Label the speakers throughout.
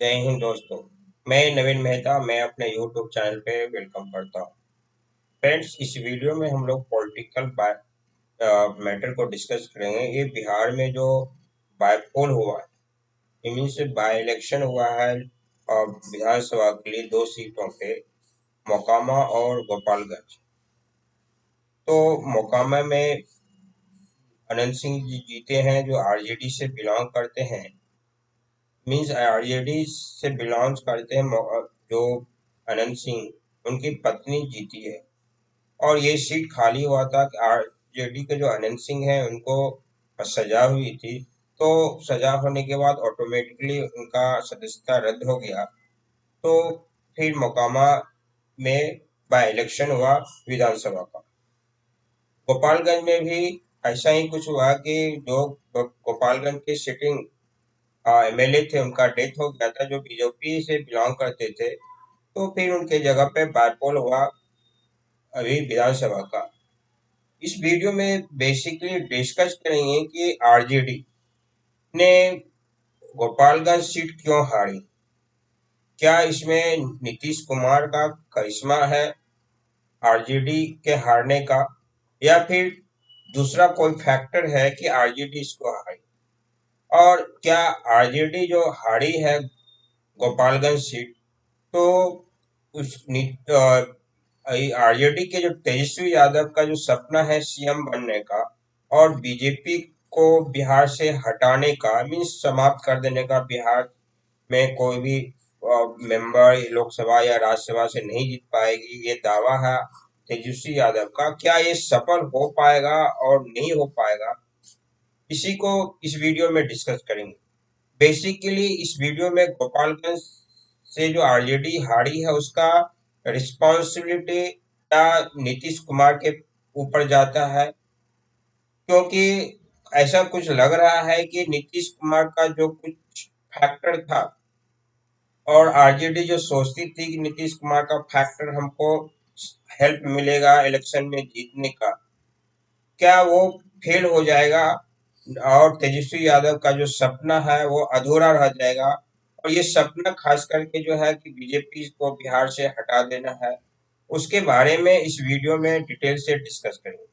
Speaker 1: जय हिंद दोस्तों। मैं नवीन मेहता मैं अपने यूट्यूब चैनल पे वेलकम करता हूँ। फ्रेंड्स, इस वीडियो में हम लोग पॉलिटिकल मैटर को डिस्कस करेंगे। ये बिहार में जो बाईपोल हुआ है, मीन्स बाई इलेक्शन हुआ है और विधानसभा के लिए दो सीटों पे, मोकामा और गोपालगंज। तो मोकामा में अनंत सिंह जी जीते हैं जो आरजेडी से बिलोंग करते हैं। मीन्स आरजेडी से बिलोंग्स करते हैं जो अनंत सिंह, उनकी पत्नी जीती है। और ये सीट खाली हुआ था कि आरजेडी के जो अनंत सिंह हैं उनको सजा हुई थी। तो सजा होने के बाद ऑटोमेटिकली उनका सदस्यता रद्द हो गया। तो फिर मोकामा में बाय इलेक्शन हुआ विधानसभा का। गोपालगंज में भी ऐसा ही कुछ हुआ कि जो गोपालगंज के सिटिंग एमएलए थे उनका डेथ हो गया था, जो बीजेपी से बिलोंग करते थे। तो फिर उनके जगह पे बायपोल हुआ अभी विधानसभा का। इस वीडियो में बेसिकली डिस्कस करेंगे कि आरजेडी ने गोपालगंज सीट क्यों हारी। क्या इसमें नीतीश कुमार का करिश्मा है आरजेडी के हारने का, या फिर दूसरा कोई फैक्टर है कि आरजेडी इसको हारी। और क्या आरजेडी जो हारी है गोपालगंज सीट, तो उस आरजेडी के जो तेजस्वी यादव का जो सपना है सीएम बनने का और बीजेपी को बिहार से हटाने का, मीन्स समाप्त कर देने का, बिहार में कोई भी मेंबर लोकसभा या राज्यसभा से नहीं जीत पाएगी, ये दावा है तेजस्वी यादव का। क्या ये सफल हो पाएगा और नहीं हो पाएगा, इसी को इस वीडियो में डिस्कस करेंगे। बेसिकली इस वीडियो में गोपालगंज से जो आरजेडी हारी है उसका रिस्पॉन्सिबिलिटी या नीतीश कुमार के ऊपर जाता है, क्योंकि ऐसा कुछ लग रहा है कि नीतीश कुमार का जो कुछ फैक्टर था और आरजेडी जो सोचती थी कि नीतीश कुमार का फैक्टर हमको हेल्प मिलेगा इलेक्शन में जीतने का, क्या वो फेल हो जाएगा और तेजस्वी यादव का जो सपना है वो अधूरा रह जाएगा। और ये सपना खास करके जो है कि बीजेपी को बिहार से हटा देना है, उसके बारे में इस वीडियो में डिटेल से डिस्कस करेंगे।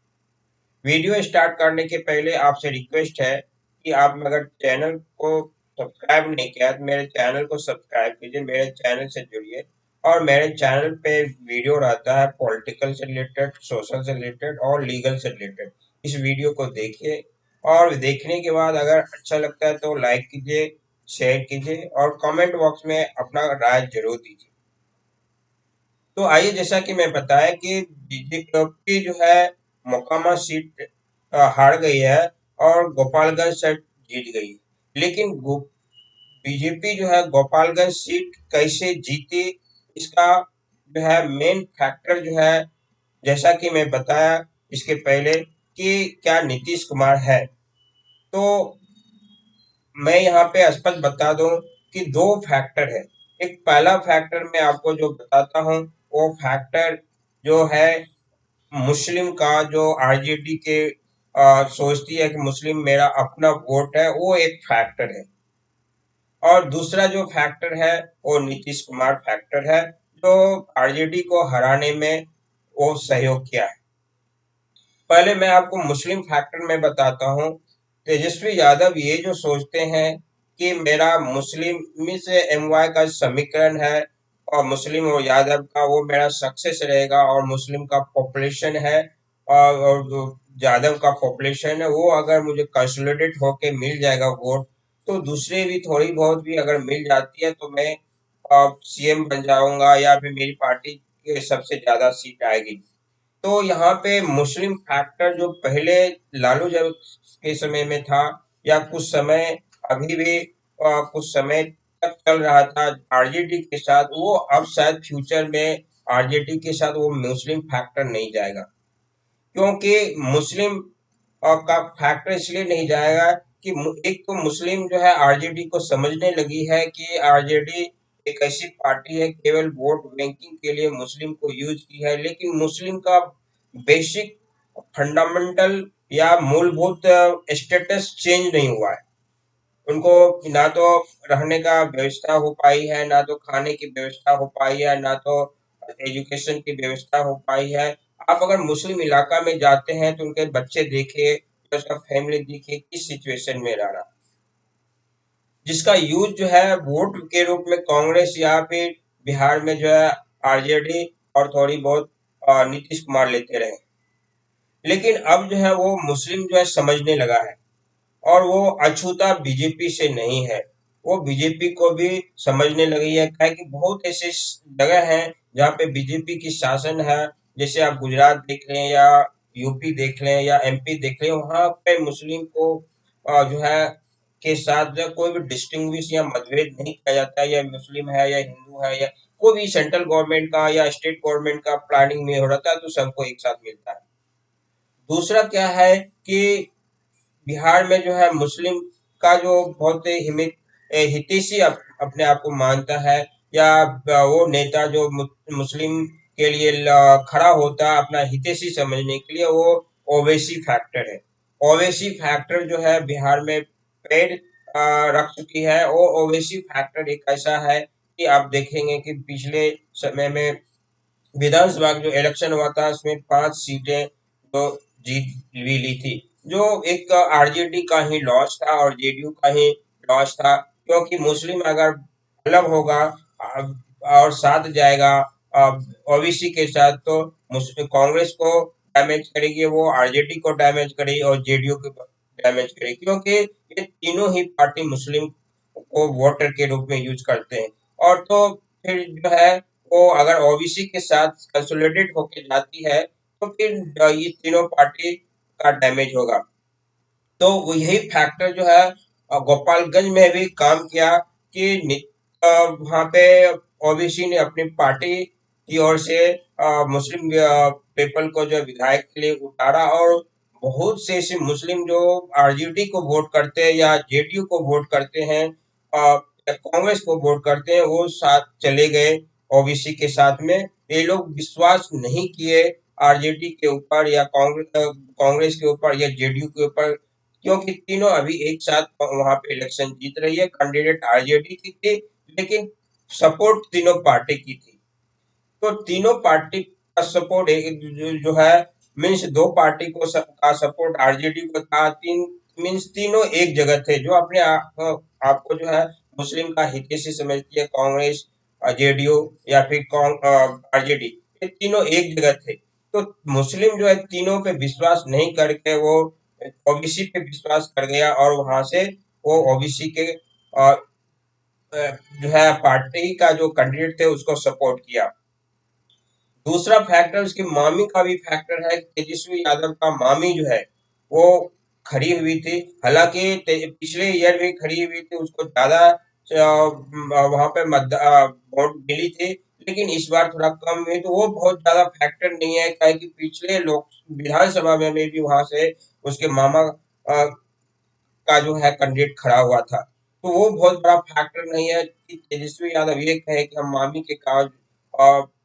Speaker 1: वीडियो स्टार्ट करने के पहले आपसे रिक्वेस्ट है कि आप अगर चैनल को सब्सक्राइब नहीं किया तो मेरे चैनल को सब्सक्राइब कीजिए, मेरे चैनल से जुड़िए। और मेरे चैनल पे वीडियो रहता है पॉलिटिकल से रिलेटेड, सोशल से रिलेटेड और लीगल से रिलेटेड। इस वीडियो को देखिए और देखने के बाद अगर अच्छा लगता है तो लाइक कीजिए, शेयर कीजिए और कमेंट बॉक्स में अपना राय जरूर दीजिए। तो आइए, जैसा कि मैं बताया कि बीजेपी जो है मोकामा सीट हार गई है और गोपालगंज सीट जीत गई। लेकिन बीजेपी जो है गोपालगंज सीट कैसे जीती, इसका जो है मेन फैक्टर जो है, जैसा कि मैं बताया इसके पहले, कि क्या नीतीश कुमार है। तो मैं यहाँ पे स्पष्ट बता दूं कि दो फैक्टर है। एक पहला फैक्टर मैं आपको जो बताता हूँ, वो फैक्टर जो है मुस्लिम का, जो आरजेडी के सोचती है कि मुस्लिम मेरा अपना वोट है, वो एक फैक्टर है। और दूसरा जो फैक्टर है वो नीतीश कुमार फैक्टर है, जो आरजेडी को हराने में वो सहयोग किया है। पहले मैं आपको मुस्लिम फैक्टर में बताता हूँ। तेजस्वी यादव ये जो सोचते हैं कि मेरा मुस्लिम में से एमवाई का समीकरण है और मुस्लिम और यादव का वो मेरा सक्सेस रहेगा, और मुस्लिम का पॉपुलेशन है और जो यादव का पॉपुलेशन है वो अगर मुझे कंसोलिडेट होके मिल जाएगा वोट, तो दूसरे भी थोड़ी बहुत भी अगर मिल जाती है तो मैं सीएम बन जाऊंगा या फिर मेरी पार्टी के सबसे ज्यादा सीट आएगी। तो यहाँ पे मुस्लिम फैक्टर जो पहले लालू यादव के समय में था, या कुछ समय अभी भी कुछ समय तक चल रहा था आरजेडी के साथ, वो अब शायद फ्यूचर में आरजेडी के साथ वो मुस्लिम फैक्टर नहीं जाएगा। क्योंकि मुस्लिम का फैक्टर इसलिए नहीं जाएगा कि एक तो मुस्लिम जो है आरजेडी को समझने लगी है कि आरजेडी एक ऐसी पार्टी है केवल वोट बैंकिंग के लिए मुस्लिम को यूज की है, लेकिन मुस्लिम का बेसिक फंडामेंटल या मूलभूत स्टेटस चेंज नहीं हुआ है। उनको ना तो रहने का व्यवस्था हो पाई है, ना तो खाने की व्यवस्था हो पाई है, ना तो एजुकेशन की व्यवस्था हो पाई है। आप अगर मुस्लिम इलाका में जाते हैं तो उनके बच्चे देखे, तो उसका फैमिली देखिए किस सिचुएशन में रह रहा, जिसका यूज जो है वोट के रूप में कांग्रेस या फिर बिहार में जो है आरजेडी और थोड़ी बहुत नीतीश कुमार लेते रहे। लेकिन अब जो है वो मुस्लिम जो है समझने लगा है, और वो अछूता बीजेपी से नहीं है, वो बीजेपी को भी समझने लगी है। क्या है कि बहुत ऐसे जगह हैं जहाँ पे बीजेपी की शासन है, जैसे आप गुजरात देख लें या यूपी देख लें या एमपी देख लें, वहाँ पे मुस्लिम को जो है के साथ जो है कोई भी डिस्टिंग्विश या मतभेद नहीं किया जाता है, या मुस्लिम है या हिंदू है या कोई भी सेंट्रल गवर्नमेंट का या स्टेट गवर्नमेंट का प्लानिंग में हो रहा था तो सबको एक साथ मिलता है। दूसरा क्या है कि बिहार में जो है मुस्लिम का जो बहुत ही हितैषी अपने आप को मानता है, या वो नेता जो मुस्लिम के लिए खड़ा होता है अपना हितैषी समझने के लिए, वो ओवैसी फैक्टर है। ओवैसी फैक्टर जो है बिहार में पैर रख चुकी है। वो ओवैसी फैक्टर एक ऐसा है कि आप देखेंगे कि पिछले समय में विधानसभा का जो इलेक्शन हुआ था उसमें 5 सीटें तो जीत भी ली थी, जो एक आरजेडी का ही लॉस था और जेडीयू का ही लॉस था, क्योंकि मुस्लिम अगर अलग होगा और साथ जाएगा ओबीसी के साथ, तो कांग्रेस को डैमेज करेगी, वो आरजेडी को डैमेज करेगी और जेडीयू को डैमेज करेगी, क्योंकि ये तीनों ही पार्टी मुस्लिम को वोटर के रूप में यूज करते हैं। और तो फिर जो है वो अगर ओबीसी के साथ कंसोलिडेट होके जाती है तो फिर ये तीनों पार्टी का डैमेज होगा। तो वो यही फैक्टर जो है गोपालगंज में भी काम किया कि वहाँ पे ओबीसी ने अपनी पार्टी की ओर से मुस्लिम पीपल को जो विधायक के लिए उतारा, और बहुत से ऐसे मुस्लिम जो आरजेडी को वोट करते हैं या जेडीयू को वोट करते हैं या कांग्रेस को वोट करते हैं, वो साथ चले गए ओबीसी के साथ में। ये लोग विश्वास नहीं किए आरजेडी के ऊपर या कांग्रेस के ऊपर या जेडीयू के ऊपर, क्योंकि तीनों अभी एक साथ वहां पे इलेक्शन जीत रही है। कैंडिडेट आरजेडी की थी, लेकिन सपोर्ट तीनों पार्टी की थी। तो तीनों पार्टी का सपोर्ट जो है मीन्स दो पार्टी को का सपोर्ट आरजेडी को था, तीन मीन्स तीनों एक जगह थे, जो अपने आपको जो है मुस्लिम का हितैषी समझती है कांग्रेस, जेडीयू या फिर आरजेडी, ये तीनों एक जगह थे। तो मुस्लिम जो है तीनों पे विश्वास नहीं करके वो ओबीसी पे विश्वास कर गया, और वहां से वो ओबीसी के जो है पार्टी का जो कैंडिडेट थे उसको सपोर्ट किया। दूसरा फैक्टर उसकी मामी का भी फैक्टर है। तेजस्वी यादव का मामी जो है वो खड़ी हुई थी, हालांकि पिछले ईयर भी खड़ी हुई थी, उसको ज्यादा वहां पे वोट मिली थी, लेकिन इस बार थोड़ा कम हुई, तो वो बहुत ज्यादा फैक्टर नहीं है, क्या है कि पिछले लोक विधानसभा में भी वहां से उसके मामा का जो है कैंडिडेट खड़ा हुआ था। तो वो बहुत बड़ा फैक्टर नहीं है कि तेजस्वी यादव ये कहे कि हम मामी के काज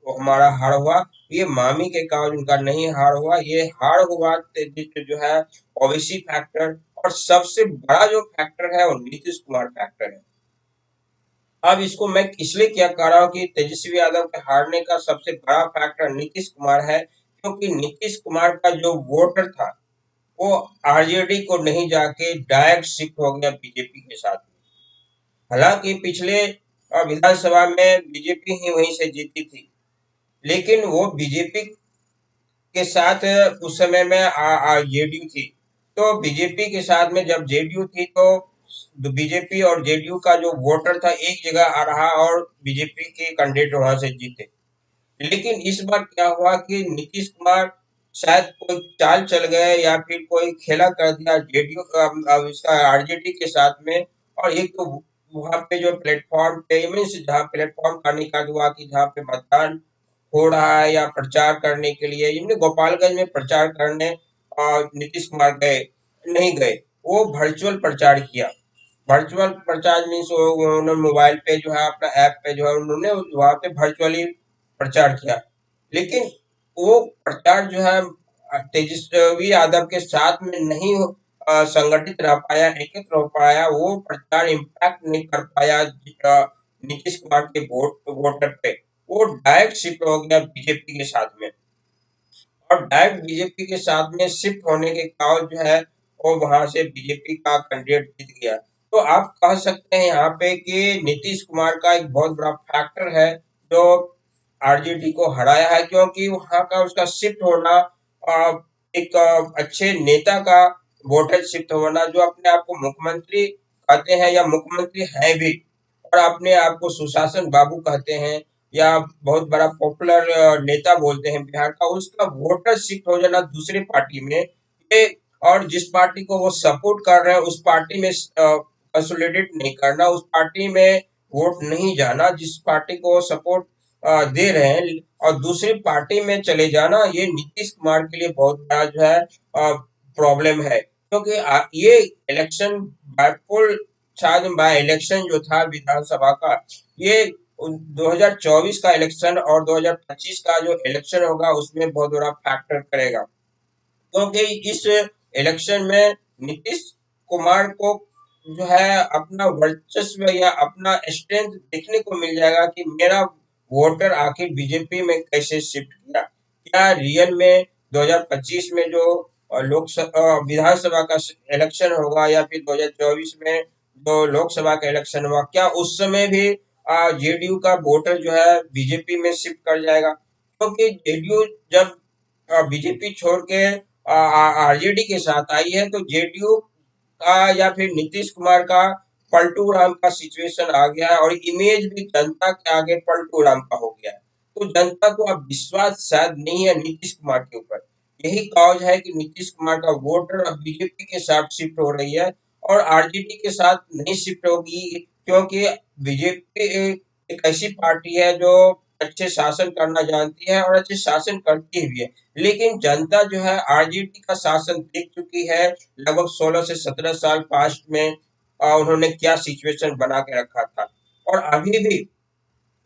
Speaker 1: हमारा हार हुआ। ये मामी के काज उनका नहीं हार हुआ, ये हार हुआ जो है ओवैसी फैक्टर। और सबसे बड़ा जो फैक्टर है वो नीतीश कुमार फैक्टर है। अब इसको मैं इसलिए क्या कह रहा हूँ कि तेजस्वी यादव के हारने का सबसे बड़ा फैक्टर नीतीश कुमार है, क्योंकि नीतीश कुमार का जो वोटर था वो आरजेडी को नहीं जाके डायरेक्ट शिफ्ट हो गया बीजेपी के साथ में। हालांकि पिछले विधानसभा में बीजेपी ही वहीं से जीती थी, लेकिन वो बीजेपी के साथ उस समय में जेडीयू थी। तो बीजेपी के साथ में जब जेडीयू थी तो बीजेपी और जेडीयू का जो वोटर था एक जगह आ रहा, और बीजेपी के कैंडिडेट वहां से जीते। लेकिन इस बार क्या हुआ कि नीतीश कुमार शायद कोई चाल चल गए या फिर कोई खेला कर दिया जेडीयू अब इसका आरजेडी के साथ में। और एक तो वहां पे जो प्लेटफॉर्म पे मीन्स जहाँ प्लेटफॉर्म का निकाल हुआ कि जहाँ पे मतदान हो रहा है या प्रचार करने के लिए, इनने गोपालगंज में प्रचार करने नीतीश कुमार गए नहीं गए, वो वर्चुअल प्रचार किया। वर्चुअल प्रचार मीन्स उन्होंने मोबाइल पे जो है अपना ऐप पे जो है उन्होंने वहां पे वर्चुअली प्रचार किया। लेकिन वो प्रचार जो है तेजस्वी यादव के साथ में नहीं संगठित रह पाया, एकत्र हो पाया, वो प्रचार इम्पैक्ट नहीं कर पाया नीतीश कुमार के वोटर पे। वो डायरेक्ट शिफ्ट हो गया बीजेपी के साथ में, और डायरेक्ट बीजेपी के साथ में शिफ्ट होने के कारण जो है वो वहां से बीजेपी का कैंडिडेट जीत गया। तो आप कह सकते हैं यहाँ पे कि नीतीश कुमार का एक बहुत बड़ा फैक्टर है जो आरजेडी को हराया है, क्योंकि वहां का उसका शिफ्ट होना, एक अच्छे नेता का वोटर शिफ्ट होना, जो अपने आप को मुख्यमंत्री कहते हैं या मुख्यमंत्री है भी, और अपने आप को सुशासन बाबू कहते हैं या बहुत बड़ा पॉपुलर नेता बोलते हैं बिहार का, उसका वोटर शिफ्ट हो जाना दूसरी पार्टी में, ये, और जिस पार्टी को वो सपोर्ट कर रहे हैं उस पार्टी में कंसोलिडेट नहीं करना, उस पार्टी में वोट नहीं जाना जिस पार्टी को वो सपोर्ट दे रहे हैं, और दूसरी पार्टी में चले जाना, ये नीतीश कुमार के लिए बहुत बड़ा जो है प्रॉब्लम है, क्योंकि ये इलेक्शन बायपोल, शायद बाय इलेक्शन जो था विधानसभा का, ये 2024 का इलेक्शन और 2025 का जो इलेक्शन होगा उसमें बहुत बड़ा फैक्टर करेगा, क्योंकि इस इलेक्शन में नीतीश कुमार को जो है अपना वर्चस्व या अपना स्ट्रेंथ देखने को मिल जाएगा कि मेरा वोटर आखिर बीजेपी में कैसे शिफ्ट किया, क्या रियल में 2025 में जो लोकसभा विधानसभा का इलेक्शन होगा या फिर 2024 में जो लोकसभा का इलेक्शन हुआ, क्या उस समय भी जेडीयू का वोटर जो है बीजेपी में शिफ्ट कर जाएगा, क्योंकि जेडीयू जब बीजेपी छोड़ के आरजेडी के साथ आई है तो जेडीयू का या फिर नीतीश कुमार का पलटू राम का सिचुएशन आ गया है, और इमेज भी जनता के आगे पलटू राम का हो गया है। तो जनता को अब विश्वास शायद नहीं है नीतीश कुमार के ऊपर, यही कॉज है कि नीतीश कुमार का वोटर अब बीजेपी के साथ शिफ्ट हो रही है और आरजेडी के साथ नहीं शिफ्ट होगी, क्योंकि बीजेपी एक ऐसी पार्टी है जो अच्छे शासन करना जानती है और अच्छे शासन करती भी है, लेकिन जनता जो है आरजेडी का शासन देख चुकी है, लगभग 16 से 17 साल पास्ट में उन्होंने क्या सिचुएशन बना के रखा था, और अभी भी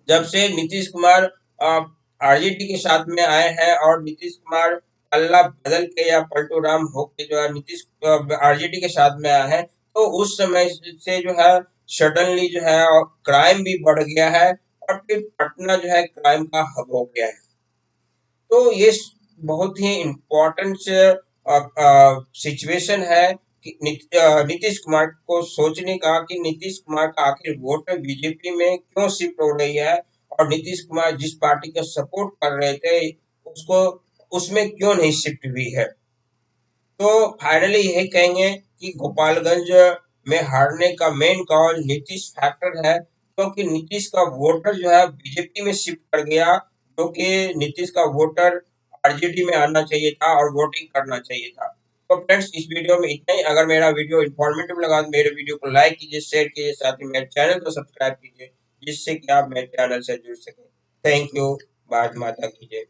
Speaker 1: जब से नीतीश कुमार आरजेडी के साथ में आए हैं और नीतीश कुमार अल्लाह बदल के या पलटू राम होके जो है नीतीश आरजेडी के साथ में आए हैं, तो उस समय से जो है सडनली जो है क्राइम भी बढ़ गया है, और फिर पटना जो है क्राइम का हब हो गया है। तो ये बहुत ही इम्पोर्टेंट सिचुएशन है कि नीतीश कुमार को सोचने का कि नीतीश कुमार का आखिर वोटर बीजेपी में क्यों शिफ्ट हो रही है, और नीतीश कुमार जिस पार्टी का सपोर्ट कर रहे थे उसको उसमें क्यों नहीं शिफ्ट हुई है। तो फाइनली यही कहेंगे कि गोपालगंज में हारने का मेन कॉज नीतीश फैक्टर है, क्योंकि नीतीश का वोटर जो है बीजेपी में शिफ्ट कर गया, जो कि नीतीश का वोटर आरजेडी में आना चाहिए था और वोटिंग करना चाहिए था। तो फ्रेंड्स, इस वीडियो में इतना ही। अगर मेरा वीडियो इन्फॉर्मेटिव लगा तो मेरे वीडियो को लाइक कीजिए, शेयर कीजिए, साथ ही मेरे चैनल को सब्सक्राइब कीजिए, जिससे कि आप मेरे चैनल से जुड़ सकें। Thank you. भारत माता की जय।